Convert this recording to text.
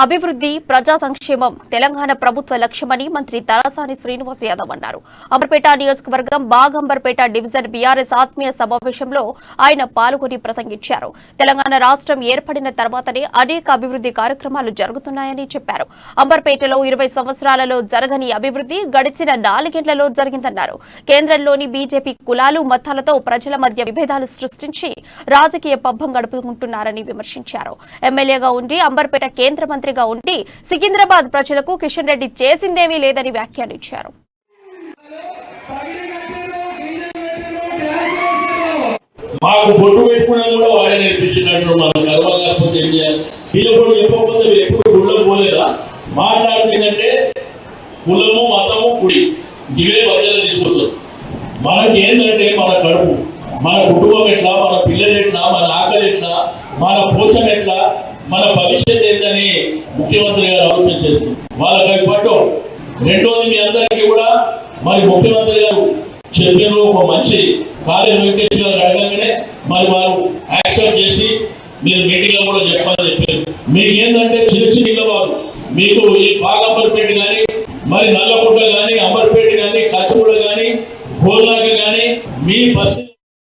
అభివృద్ధి ప్రజా సంక్షేమం తెలంగాణ ప్రభుత్వ లక్ష్యమని మంత్రి తలసాని శ్రీనివాస్ యాదవ్ అన్నారు. అంబర్పేట నియోజకవర్గం బాగంబర్పేట డివిజన్ బీఆర్ఎస్ ఆత్మీయ సమావేశంలో ఆయన పాల్గొని ప్రసంగించారు. తెలంగాణ రాష్ట్రం ఏర్పడిన తర్వాతనే అనేక అభివృద్ధి కార్యక్రమాలు జరుగుతున్నాయని చెప్పారు. అంబర్పేటలో 20 సంవత్సరాలలో జరగని అభివృద్ధి గడిచిన 4 ఏళ్లలో జరిగిందన్నారు. కేంద్రంలోని బీజేపీ కులాలు మతాలతో ప్రజల మధ్య విభేదాలు సృష్టించి రాజకీయ పబ్బం గడుపుకుంటున్నారని విమర్శించారు. ఎమ్మెల్యేగా ఉండి అంబర్పేట కేంద్ర మంత్రిగా ఉండి సికింద్రాబాద్ ప్రజలకు కిషన్ రెడ్డి చేసిందేమీ లేదని వ్యాఖ్యానించారు. మాకు బొట్టు పెట్టుకున్నా కూడా వాడే నేర్పించినట్టు మనం గర్వంగాకపోతే ఏం చేయాలి? వీళ్ళప్పుడు చెప్పకపోతే ఎప్పుడు గుళ్ళకు పోలేదా? మాట్లాడుతుందంటే కులము మతము కుడి ఇవే మధ్యలో తీసుకొస్తారు. మనకి ఏంటంటే మన కడుపు, మన కుటుంబం ఎట్లా, మన పిల్లలు ఎట్లా, మన ఆకలి ఎట్లా, మన పోషణ ఎట్లా, మన భవిష్యత్ ఏంటని ముఖ్యమంత్రి గారు ఆలోచన చేస్తుంది. వాళ్ళకి పట్టు. రెండోది మీ అందరికీ కూడా మరి ముఖ్యమంత్రి గారు చెప్పిన ఒక మంచి కార్య వెంకటేష్ గారు అడగగానే మరి వారు యాక్సెప్ట్ చేసి మీరు మీటింగ్ లో కూడా చెప్పాలని చెప్పారు. మీకు ఏంటంటే చిన్న చిన్న వారు మీకు ఈ బాగంబర్పేట కానీ మరి